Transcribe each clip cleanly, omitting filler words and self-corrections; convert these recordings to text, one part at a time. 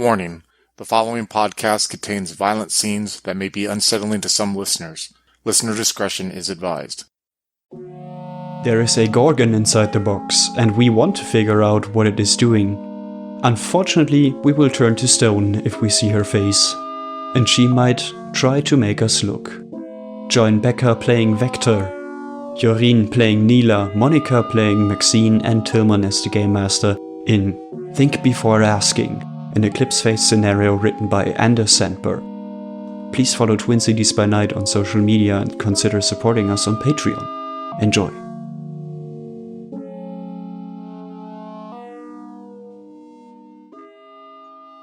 Warning: the following podcast contains violent scenes that may be unsettling to some listeners. Listener discretion is advised. There is a Gorgon inside the box, and we want to figure out what it is doing. Unfortunately, we will turn to stone if we see her face, and she might try to make us look. Join Becca playing Vector, Joreen playing Nila, Monica playing Maxine, and Tillman as the Game Master in Think Before Asking, an Eclipse Phase scenario written by Anders Sandberg. Please follow Twin Cities by Night on social media and consider supporting us on Patreon. Enjoy.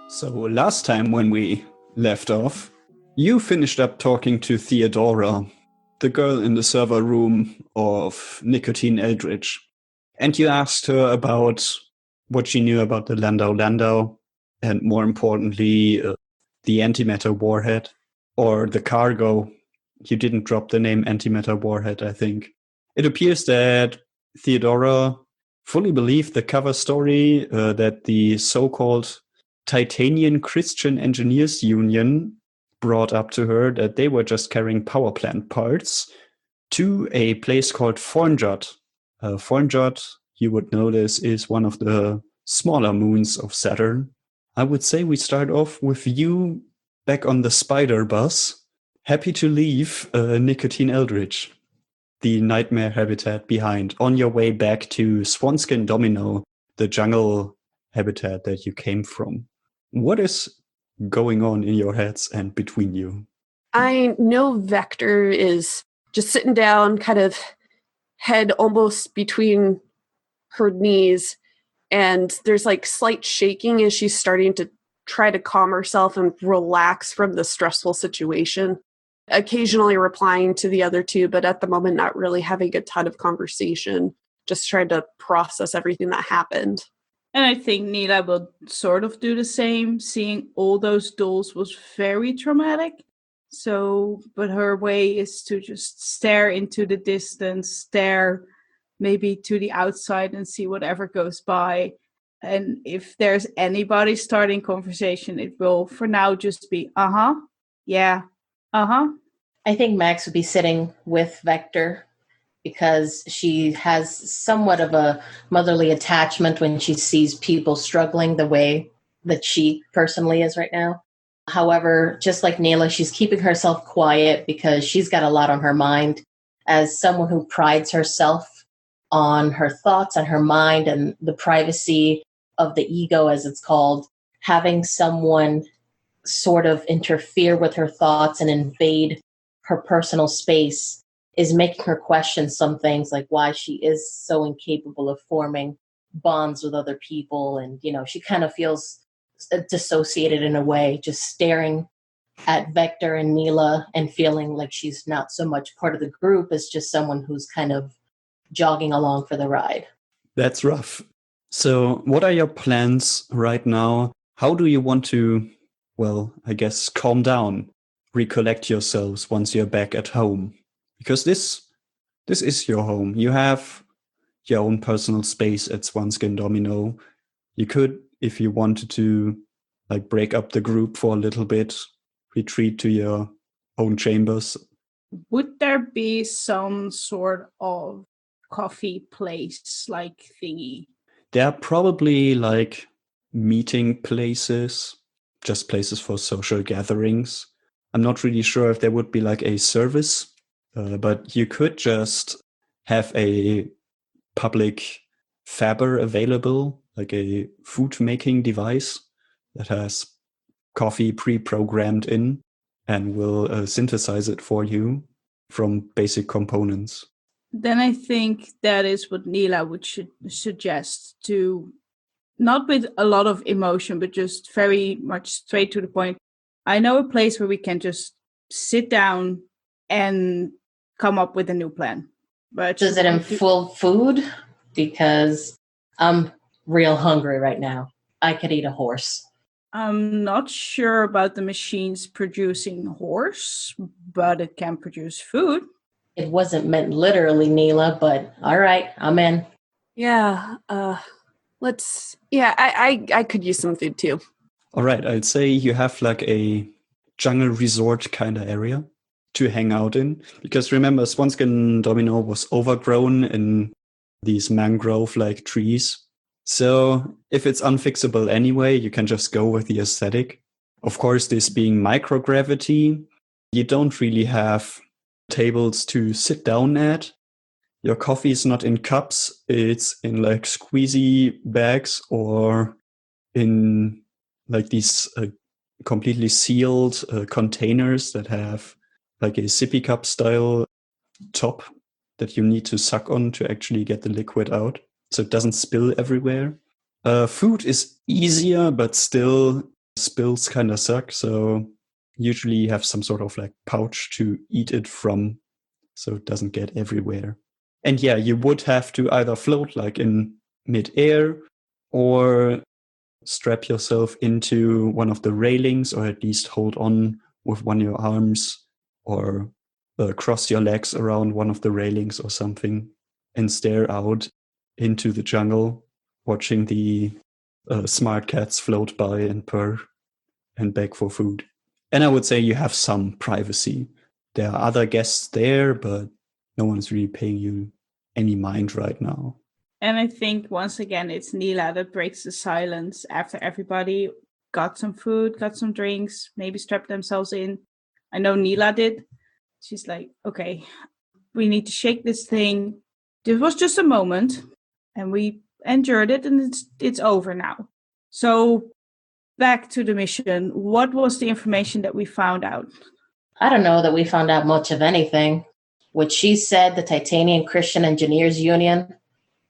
So last time when we left off, you finished up talking to Theodora, the girl in the server room of Nicotine Eldridge, and you asked her about what she knew about the Landau, and more importantly, the antimatter warhead, or the cargo. You didn't drop the name antimatter warhead, I think. It appears that Theodora fully believed the cover story that the so-called Titanian Christian Engineers Union brought up to her, that they were just carrying power plant parts to a place called Fornjot. Fornjot, you would know this, is one of the smaller moons of Saturn. I would say we start off with you back on the spider bus, happy to leave Nicotine Eldridge, the nightmare habitat behind, on your way back to Swanskin Domino, the jungle habitat that you came from. What is going on in your heads and between you? I know Vector is just sitting down, kind of head almost between her knees, and there's like slight shaking as she's starting to try to calm herself and relax from the stressful situation. Occasionally replying to the other two, but at the moment not really having a ton of conversation, just trying to process everything that happened. And I think Nila will sort of do the same. Seeing all those dolls was very traumatic. So, but her way is to just stare into the distance, stare maybe to the outside and see whatever goes by. And if there's anybody starting conversation, it will for now just be, yeah, I think Max would be sitting with Vector because she has somewhat of a motherly attachment when she sees people struggling the way that she personally is right now. However, just like Nila, she's keeping herself quiet because she's got a lot on her mind. As someone who prides herself on her thoughts and her mind and the privacy of the ego, as it's called, having someone sort of interfere with her thoughts and invade her personal space is making her question some things, like why she is so incapable of forming bonds with other people. And, she kind of feels dissociated in a way, just staring at Vector and Nila and feeling like she's not so much part of the group as just someone who's kind of jogging along for the ride. That's rough. So what are your plans right now? How do you want to, calm down, recollect yourselves once you're back at home? Because this is your home. You have your own personal space at Swanskin Domino. You could, if you wanted to, break up the group for a little bit, retreat to your own chambers. Would there be some sort of coffee place thingy? There are probably meeting places, just places for social gatherings. I'm not really sure if there would be a service. But you could just have a public fabber available, like a food-making device that has coffee pre-programmed in and will synthesize it for you from basic components. Then I think that is what Nila would suggest, to not with a lot of emotion, but just very much straight to the point. I know a place where we can just sit down and come up with a new plan. But does it involve food? Because I'm real hungry right now. I could eat a horse. I'm not sure about the machines producing horse, but it can produce food. It wasn't meant literally, Nila, but all right, I'm in. Yeah, I could use some food too. All right, I'd say you have like a jungle resort kind of area to hang out in. Because remember, Swanskin Domino was overgrown in these mangrove-like trees. So if it's unfixable anyway, you can just go with the aesthetic. Of course, this being microgravity, you don't really have tables to sit down at. Your coffee is not in cups, it's in like squeezy bags or in like these completely sealed containers that have like a sippy cup style top that you need to suck on to actually get the liquid out so it doesn't spill everywhere. Food is easier, but still spills kind of suck. So usually you have some sort of like pouch to eat it from so it doesn't get everywhere. And yeah, you would have to either float like in mid-air or strap yourself into one of the railings or at least hold on with one of your arms or cross your legs around one of the railings or something and stare out into the jungle, watching the smart cats float by and purr and beg for food. And I would say you have some privacy. There are other guests there, but no one's really paying you any mind right now. And I think once again, it's Nila that breaks the silence after everybody got some food, got some drinks, maybe strapped themselves in. I know Nila did. She's like, okay, we need to shake this thing. This was just a moment and we endured it and it's over now. So back to the mission. What was the information that we found out? I don't know that we found out much of anything. What she said, the Titanian Christian Engineers Union,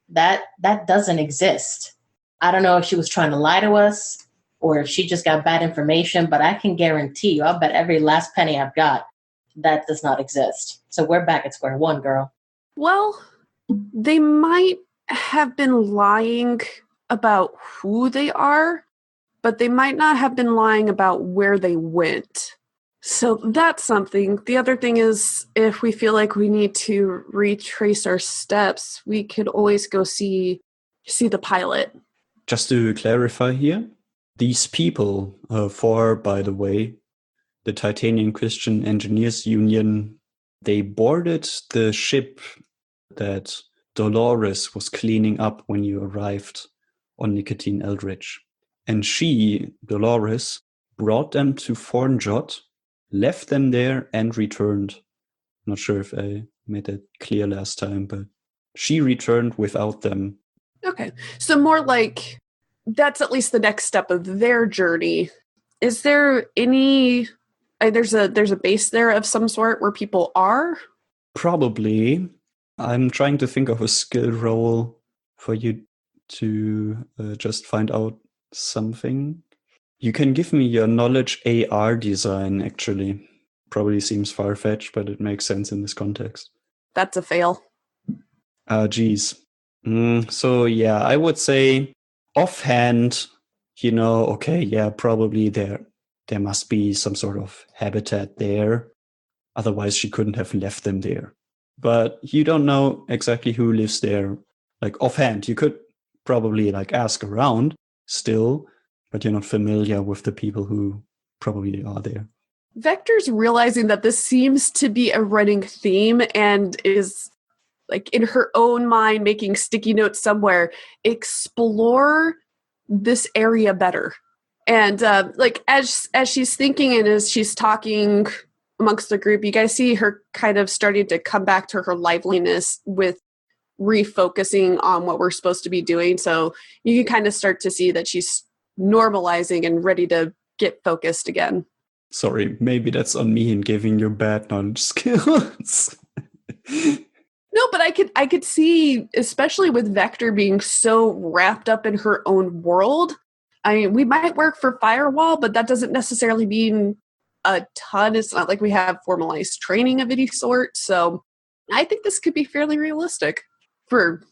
that doesn't exist. I don't know if she was trying to lie to us or if she just got bad information, but I can guarantee you, I'll bet every last penny I've got, that does not exist. So we're back at square one, girl. Well, they might have been lying about who they are, but they might not have been lying about where they went. So that's something. The other thing is, if we feel like we need to retrace our steps, we could always go see the pilot. Just to clarify here, these people, by the way, the Titanian Christian Engineers Union, they boarded the ship that Dolores was cleaning up when you arrived on Nicotine Eldridge. And she, Dolores, brought them to Fornjot, left them there, and returned. Not sure if I made that clear last time, but she returned without them. Okay. So more like that's at least the next step of their journey. Is there any... There's a base there of some sort where people are? Probably. I'm trying to think of a skill roll for you to just find out something. You can give me your knowledge AR design, actually. Probably seems far-fetched, but it makes sense in this context. That's a fail. Geez. So yeah, I would say offhand, okay, yeah, probably there must be some sort of habitat there. Otherwise, she couldn't have left them there. But you don't know exactly who lives there. Like offhand, you could probably like ask around still, but you're not familiar with the people who probably are there. Vector's realizing that this seems to be a running theme and is like in her own mind making sticky notes somewhere. Explore this area better. And like as she's thinking and as she's talking amongst the group, you guys see her kind of starting to come back to her liveliness with refocusing on what we're supposed to be doing. So you can kind of start to see that she's normalizing and ready to get focused again. Sorry, maybe that's on me in giving you bad knowledge skills. No, but I could see, especially with Vector being so wrapped up in her own world. I mean, we might work for Firewall, but that doesn't necessarily mean a ton. It's not like we have formalized training of any sort. So I think this could be fairly realistic for,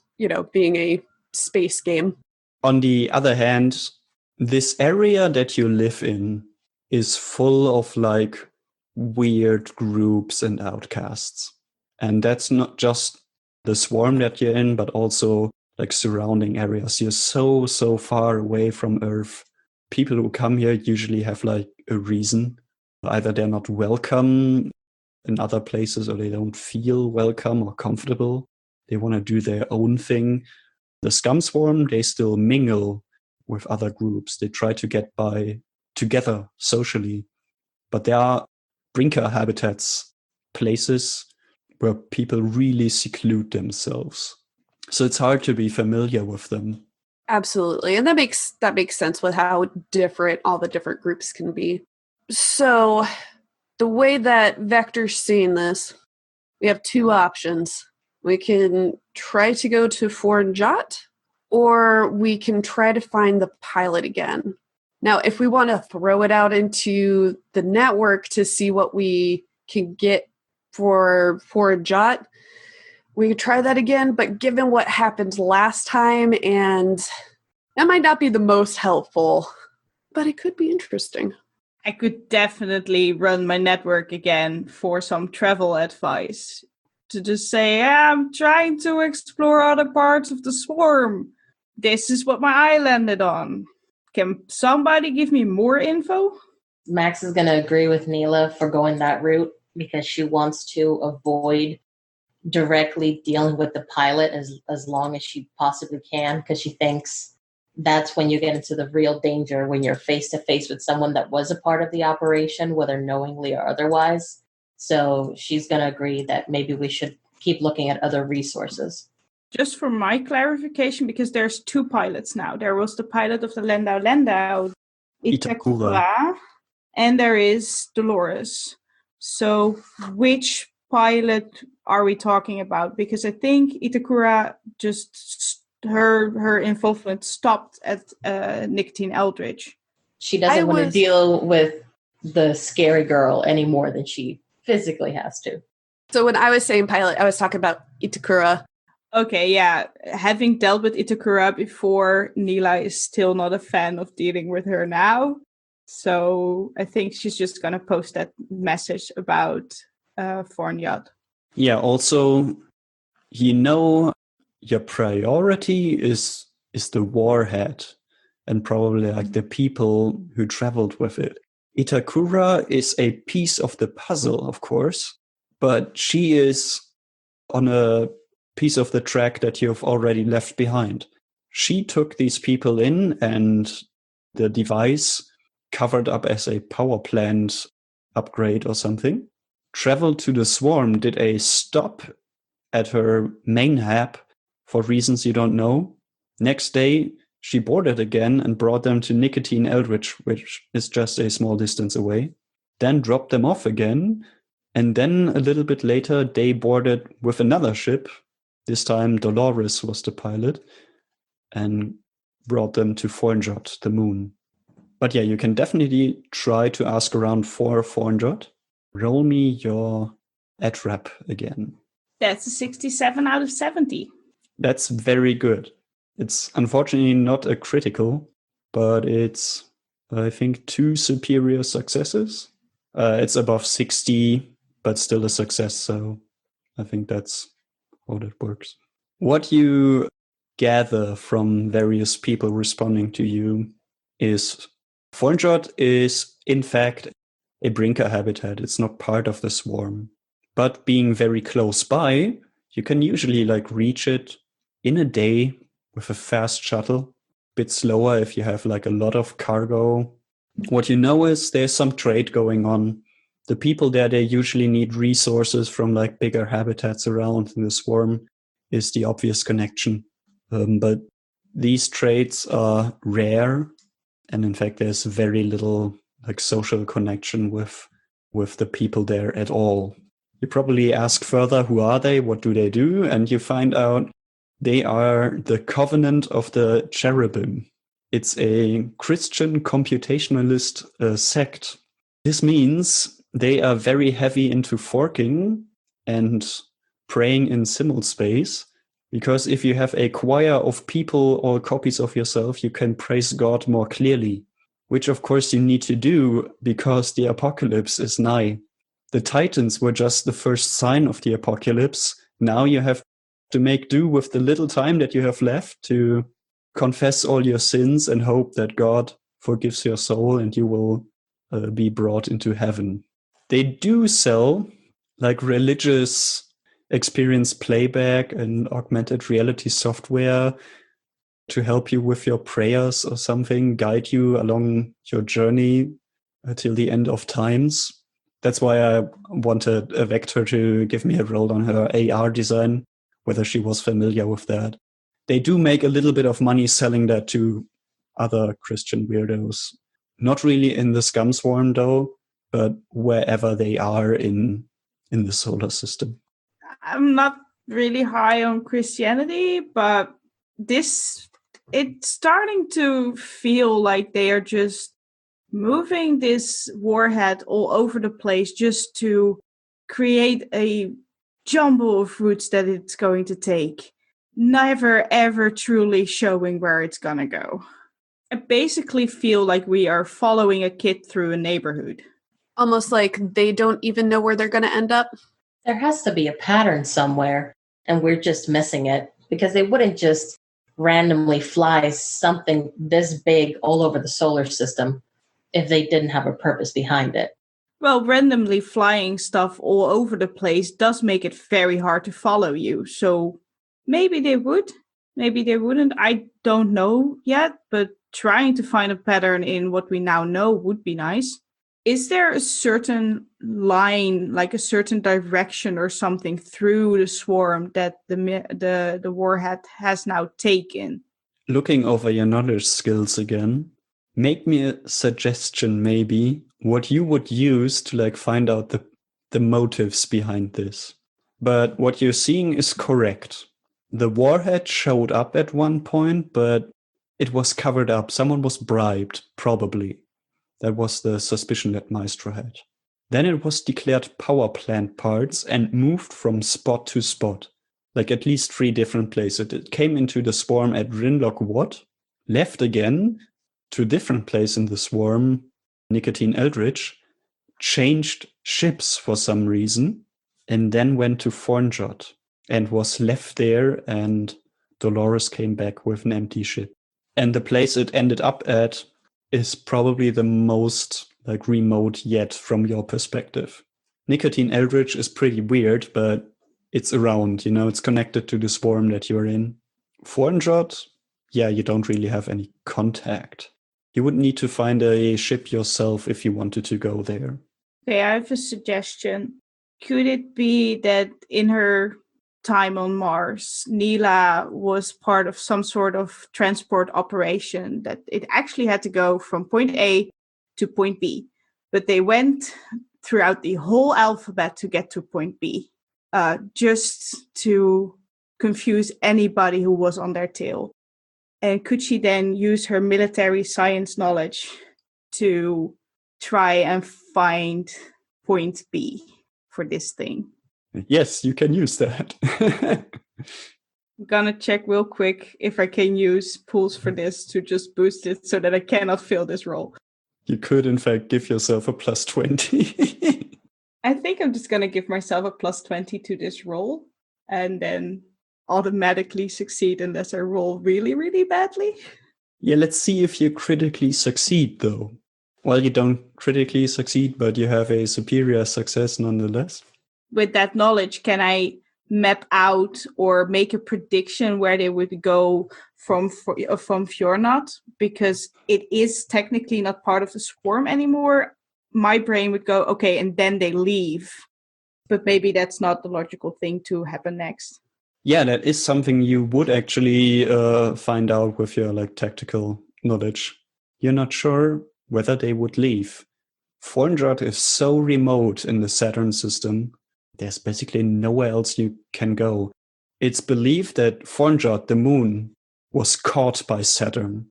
being a space game. On the other hand, this area that you live in is full of like weird groups and outcasts. And that's not just the swarm that you're in, but also like surrounding areas. You're so far away from Earth people who come here usually have like a reason. Either they're not welcome in other places or they don't feel welcome or comfortable. They want to do their own thing. The scum swarm, they still mingle with other groups. They try to get by together socially. But there are brinker habitats, places where people really seclude themselves. So it's hard to be familiar with them. Absolutely. And that makes sense with how different all the different groups can be. So the way that Vector's seeing this, we have two options. We can try to go to Fornjot, or we can try to find the pilot again. Now, if we want to throw it out into the network to see what we can get for Fornjot, we could try that again, but given what happened last time, and that might not be the most helpful, but it could be interesting. I could definitely run my network again for some travel advice. To just say, I'm trying to explore other parts of the swarm. This is what my eye landed on. Can somebody give me more info? Max is going to agree with Nila for going that route because she wants to avoid directly dealing with the pilot as long as she possibly can, because she thinks that's when you get into the real danger, when you're face to face with someone that was a part of the operation, whether knowingly or otherwise. So she's going to agree that maybe we should keep looking at other resources. Just for my clarification, because there's two pilots now. There was the pilot of the Landau Itakura, and there is Dolores. So which pilot are we talking about? Because I think Itakura just her involvement stopped at Nicotine Eldridge. She doesn't want to deal with the scary girl any more than she physically has to. So when I was saying pilot, I was talking about Itakura. Okay, yeah. Having dealt with Itakura before, Nila is still not a fan of dealing with her now. So I think she's just going to post that message about Fornjot. Yeah, also, your priority is the warhead and probably like the people who traveled with it. Itakura is a piece of the puzzle, of course, but she is on a piece of the track that you've already left behind. She took these people in, and the device, covered up as a power plant upgrade or something, traveled to the swarm, did a stop at her main hab for reasons you don't know. Next day, she boarded again and brought them to Nicotine Eldridge, which is just a small distance away, then dropped them off again, and then a little bit later, they boarded with another ship. This time, Dolores was the pilot, and brought them to Fornjot, the moon. But yeah, you can definitely try to ask around for Fornjot. Roll me your ATRAP again. That's a 67 out of 70. That's very good. It's unfortunately not a critical, but it's, I think, 2 superior successes. It's above 60, but still a success, so I think that's how that works. What you gather from various people responding to you is Fornjot is, in fact, a brinker habitat. It's not part of the swarm. But being very close by, you can usually reach it in a day with a fast shuttle. A bit slower if you have a lot of cargo. What you know is there's some trade going on. The people there, they usually need resources from bigger habitats around. The swarm is the obvious connection. But these trades are rare. And in fact, there's very little social connection with the people there at all. You probably ask further, who are they? What do they do? And you find out they are the Covenant of the Cherubim. It's a Christian computationalist sect. This means they are very heavy into forking and praying in simul space, because if you have a choir of people or copies of yourself, you can praise God more clearly, which of course you need to do because the apocalypse is nigh. The Titans were just the first sign of the apocalypse. Now you have to make do with the little time that you have left to confess all your sins and hope that God forgives your soul and you will be brought into heaven. They do sell like religious experience playback and augmented reality software to help you with your prayers or something, guide you along your journey till the end of times. That's why I wanted a Vector to give me a roll on her AR design, whether she was familiar with that. They do make a little bit of money selling that to other Christian weirdos. Not really in the scum swarm, though, but wherever they are in the solar system. I'm not really high on Christianity, but it's starting to feel like they are just moving this warhead all over the place just to create a jumble of routes that it's going to take, never ever truly showing where it's gonna go. I basically feel like we are following a kid through a neighborhood. Almost like they don't even know where they're going to end up. There has to be a pattern somewhere, and we're just missing it, because they wouldn't just randomly fly something this big all over the solar system if they didn't have a purpose behind it. Well, randomly flying stuff all over the place does make it very hard to follow you. So maybe they would, maybe they wouldn't. I don't know yet, but trying to find a pattern in what we now know would be nice. Is there a certain line, like a certain direction or something through the swarm that the warhead has now taken? Looking over your knowledge skills again, make me a suggestion maybe what you would use to like find out the motives behind this. But what you're seeing is correct. The warhead showed up at one point, but it was covered up. Someone was bribed, probably. That was the suspicion that Maestro had. Then it was declared power plant parts and moved from spot to spot, like at least 3 different places. It came into the swarm at Rinlock Watt, left again to a different place in the swarm, Nicotine Eldridge, changed ships for some reason, and then went to Fornjot and was left there, and Dolores came back with an empty ship. And the place it ended up at is probably the most like remote yet from your perspective. Nicotine Eldridge is pretty weird, but it's around, it's connected to the swarm that you're in. Fornjot, yeah, you don't really have any contact. You would need to find a ship yourself if you wanted to go there. Okay, I have a suggestion. Could it be that in her time on Mars, Nila was part of some sort of transport operation that it actually had to go from point A to point B, but they went throughout the whole alphabet to get to point B, just to confuse anybody who was on their tail. And could she then use her military science knowledge to try and find point B for this thing? Yes, you can use that. I'm gonna check real quick if I can use pools for this to just boost it so that I cannot fail this roll. You could, in fact, give yourself a plus 20. I think I'm just gonna give myself a plus 20 to this roll and then automatically succeed unless I roll really, really badly. Yeah, let's see if you critically succeed, though. Well, you don't critically succeed, but you have a superior success nonetheless. With that knowledge, can I map out or make a prediction where they would go from Fornjot? Because it is technically not part of the swarm anymore. My brain would go, okay, and then they leave. But maybe that's not the logical thing to happen next. Yeah, that is something you would actually find out with your tactical knowledge. You're not sure whether they would leave. Fornjot is so remote in the Saturn system. There's basically nowhere else you can go. It's believed that Fornjot, the moon, was caught by Saturn.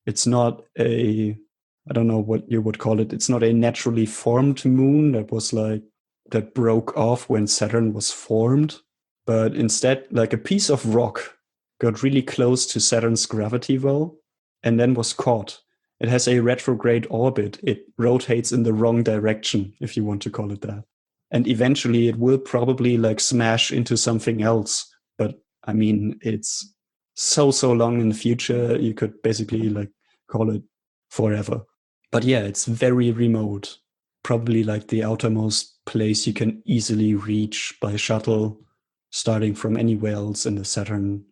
It's not I don't know what you would call it. It's not a naturally formed moon that broke off when Saturn was formed. But instead, a piece of rock got really close to Saturn's gravity well and then was caught. It has a retrograde orbit. It rotates in the wrong direction, if you want to call it that. And eventually it will probably smash into something else. But I mean, it's so long in the future, you could basically call it forever. But yeah, it's very remote. Probably like the outermost place you can easily reach by shuttle, starting from anywhere else in the Saturn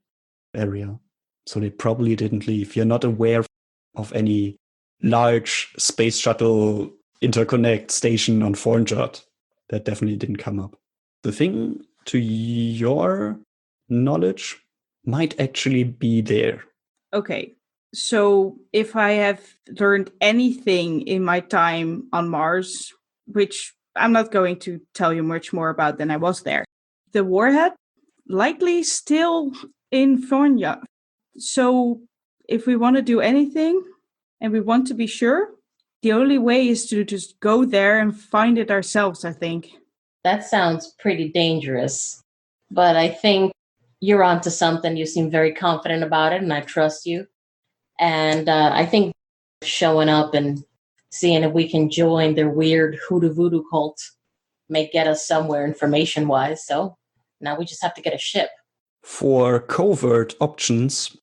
area. So they probably didn't leave. You're not aware of any large space shuttle interconnect station on Fornjot. That definitely didn't come up. The thing, to your knowledge, might actually be there. Okay, so if I have learned anything in my time on Mars, which I'm not going to tell you much more about than I was there, the warhead likely still in Fornjot. So if we want to do anything and we want to be sure, the only way is to just go there and find it ourselves, I think. That sounds pretty dangerous, but I think you're onto something. You seem very confident about it, and I trust you. And I think showing up and seeing if we can join their weird hoodoo voodoo cult may get us somewhere information-wise. So now we just have to get a ship. For covert options,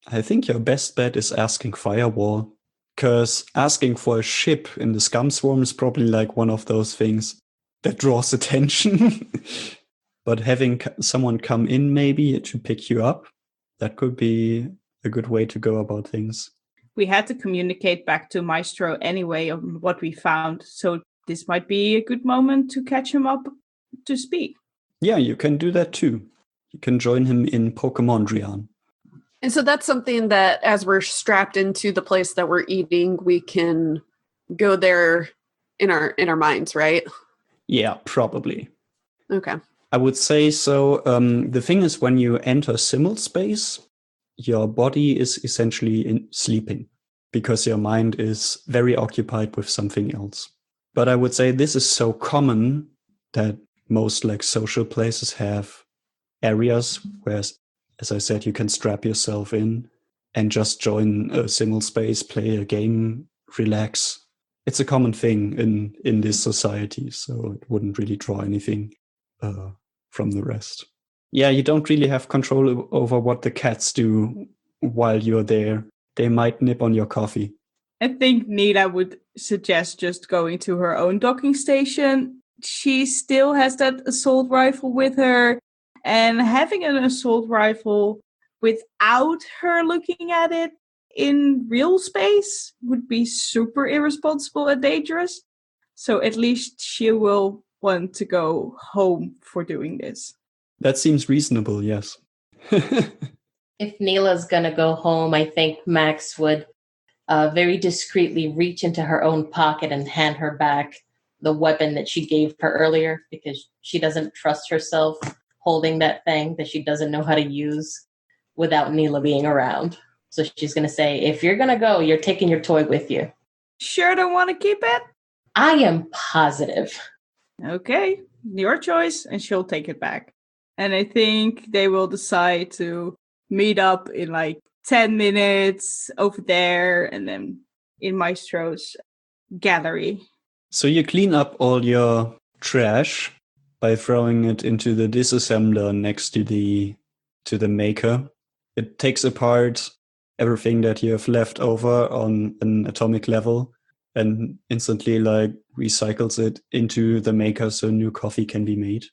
I think your best bet is asking Firewall. Because asking for a ship in the scum swarm is probably like one of those things that draws attention. But having someone come in maybe to pick you up, that could be a good way to go about things. We had to communicate back to Maestro anyway on what we found, so this might be a good moment to catch him up to speak. Yeah, you can do that too. You can join him in Pokemondrian. And so that's something that as we're strapped into the place that we're eating, we can go there in our minds, right? Yeah, probably. Okay. I would say so. The thing is, when you enter simul space, your body is essentially sleeping because your mind is very occupied with something else. But I would say this is so common that most like social places have areas where, as I said, you can strap yourself in and just join a simul space, play a game, relax. It's a common thing in this society, so it wouldn't really draw anything from the rest. Yeah, you don't really have control over what the cats do while you're there. They might nip on your coffee. I think Nila would suggest just going to her own docking station. She still has that assault rifle with her, and having an assault rifle without her looking at it in real space would be super irresponsible and dangerous. So at least she will want to go home for doing this. That seems reasonable, yes. If Nila's going to go home, I think Max would very discreetly reach into her own pocket and hand her back the weapon that she gave her earlier, because she doesn't trust herself holding that thing that she doesn't know how to use without Nila being around. So she's going to say, if you're going to go, you're taking your toy with you. Sure don't want to keep it? I am positive. Okay, your choice, and she'll take it back. And I think they will decide to meet up in like 10 minutes over there and then in Maestro's gallery. So you clean up all your trash by throwing it into the disassembler next to the maker. It takes apart everything that you have left over on an atomic level and instantly like recycles it into the maker so new coffee can be made.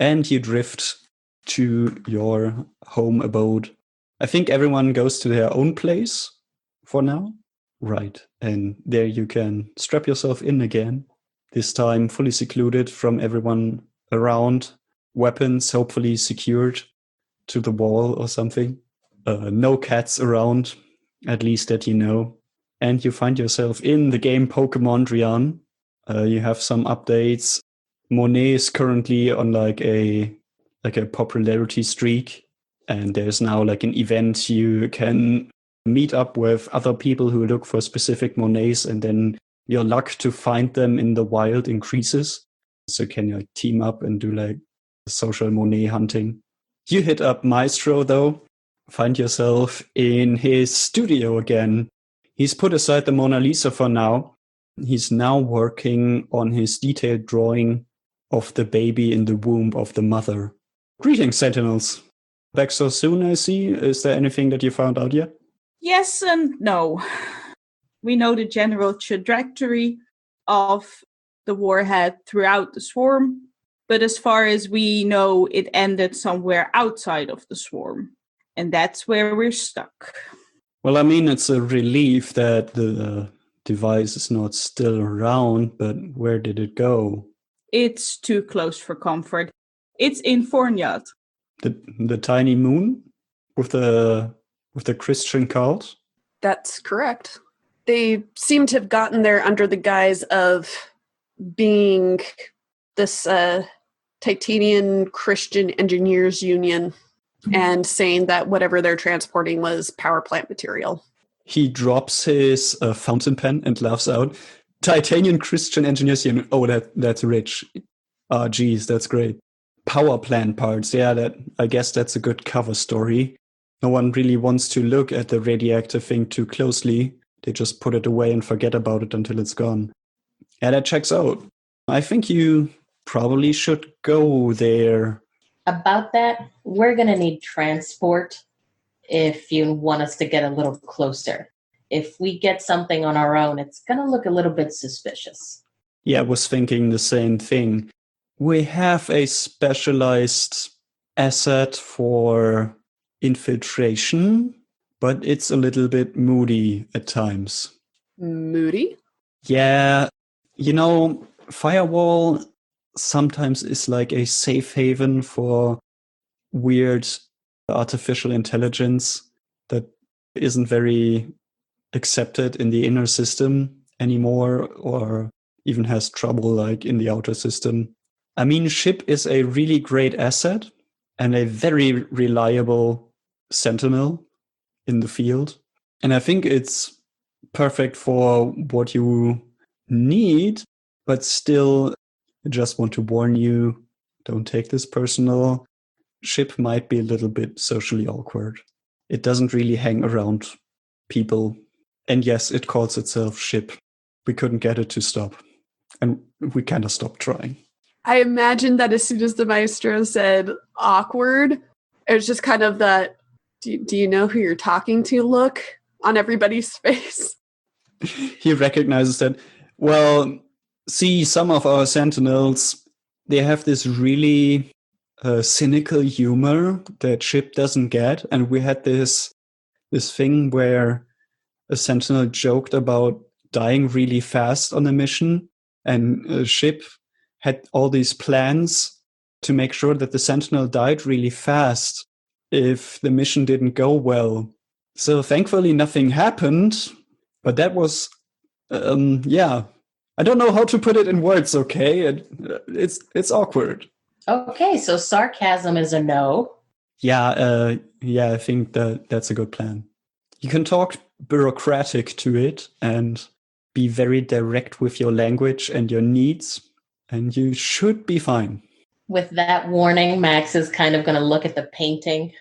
And you drift to your home abode. I think everyone goes to their own place for now. Right. And there you can strap yourself in again. This time fully secluded from everyone around. Weapons hopefully secured to the wall or something. No cats around, at least that you know. And you find yourself in the game Pokemondrian. You have some updates. Monet is currently on like a popularity streak. And there's now like an event you can meet up with other people who look for specific Monets, and then your luck to find them in the wild increases. So can you like team up and do like social Monet hunting? You hit up Maestro though, find yourself in his studio again. He's put aside the Mona Lisa for now. He's now working on his detailed drawing of the baby in the womb of the mother. Greetings, Sentinels. Back so soon, I see. Is there anything that you found out yet? Yes and no. We know the general trajectory of the warhead throughout the swarm, but as far as we know, it ended somewhere outside of the swarm. And that's where we're stuck. Well, I mean, it's a relief that the device is not still around, but where did it go? It's too close for comfort. It's in Fornjot. The tiny moon with the Christian cult? That's correct. They seem to have gotten there under the guise of being this Titanian Christian Engineers Union and saying that whatever they're transporting was power plant material. He drops his fountain pen and laughs out. Titanian Christian Engineers Union. Oh, that's rich. Ah, geez, that's great. Power plant parts. Yeah, I guess that's a good cover story. No one really wants to look at the radioactive thing too closely. They just put it away and forget about it until it's gone. Yeah, that checks out. I think you probably should go there. About that, we're going to need transport if you want us to get a little closer. If we get something on our own, it's going to look a little bit suspicious. Yeah, I was thinking the same thing. We have a specialized asset for infiltration, but it's a little bit moody at times. Moody? Yeah, Firewall sometimes is like a safe haven for weird artificial intelligence that isn't very accepted in the inner system anymore, or even has trouble like in the outer system. I mean, SHIP is a really great asset and a very reliable sentinel in the field. And I think it's perfect for what you need, but still, I just want to warn you, don't take this personal. SHIP might be a little bit socially awkward. It doesn't really hang around people. And yes, it calls itself SHIP. We couldn't get it to stop. And we kind of stopped trying. I imagine that as soon as the maestro said awkward, it was just kind of that, do you know who you're talking to look on everybody's face? He recognizes that, well, see, some of our sentinels, they have this really cynical humor that SHIP doesn't get. And we had this thing where a sentinel joked about dying really fast on a mission, and SHIP had all these plans to make sure that the sentinel died really fast if the mission didn't go well. So thankfully nothing happened, but that was, yeah. I don't know how to put it in words, okay? It's awkward. Okay, so sarcasm is a no. Yeah, I think that's a good plan. You can talk bureaucratic to it and be very direct with your language and your needs, and you should be fine. With that warning, Max is kind of going to look at the painting.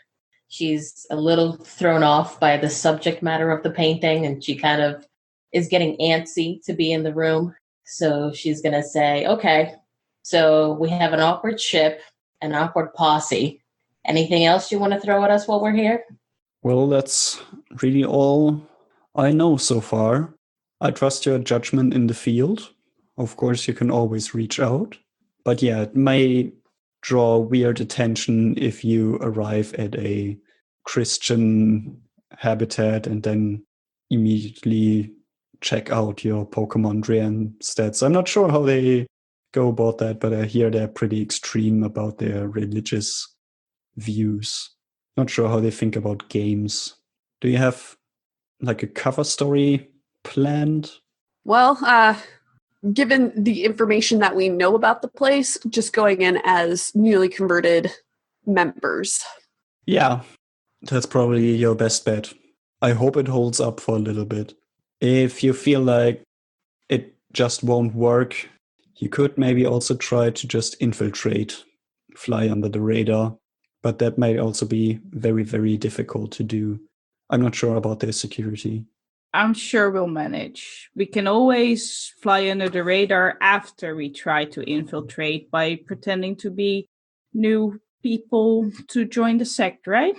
She's a little thrown off by the subject matter of the painting, and she kind of is getting antsy to be in the room. So she's going to say, okay, so we have an awkward ship, an awkward posse. Anything else you want to throw at us while we're here? Well, that's really all I know so far. I trust your judgment in the field. Of course, you can always reach out. But yeah, it may draw weird attention if you arrive at a Christian habitat and then immediately check out your Pokemon Drain stats. I'm not sure how they go about that, but I hear they're pretty extreme about their religious views. Not sure how they think about games. Do you have like a cover story planned? Well, given the information that we know about the place, just going in as newly converted members. Yeah, that's probably your best bet. I hope it holds up for a little bit. If you feel like it just won't work, you could maybe also try to just infiltrate, fly under the radar. But that may also be very, very difficult to do. I'm not sure about their security. I'm sure we'll manage. We can always fly under the radar after we try to infiltrate by pretending to be new people to join the sect, right?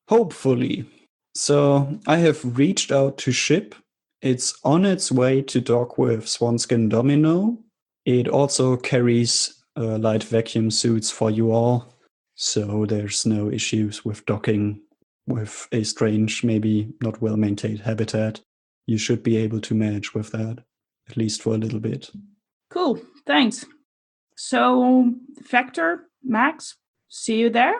Hopefully. So I have reached out to SHIP It's on its way to dock with Swanskin Domino. It also carries light vacuum suits for you all, so there's no issues with docking with a strange, maybe not well-maintained habitat. You should be able to manage with that, at least for a little bit. Cool, thanks. So, Vector, Max, see you there?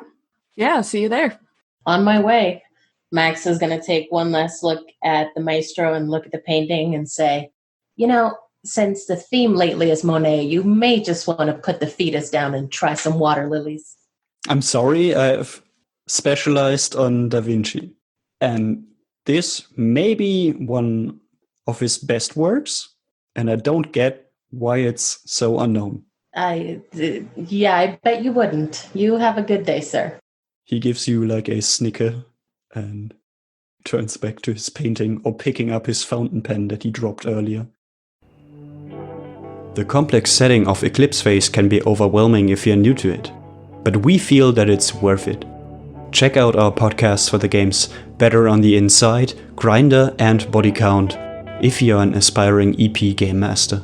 Yeah, see you there. On my way, Max is going to take one last look at the maestro and look at the painting and say, since the theme lately is Monet, you may just want to put the fetus down and try some water lilies. I'm sorry, I've specialized on Da Vinci. And this may be one of his best works, and I don't get why it's so unknown. I bet you wouldn't. You have a good day, sir. He gives you like a snicker and turns back to his painting or picking up his fountain pen that he dropped earlier. The complex setting of Eclipse Phase can be overwhelming if you're new to it, but we feel that it's worth it. Check out our podcasts for the games Better on the Inside, Grinder, and Body Count if you're an aspiring EP game master.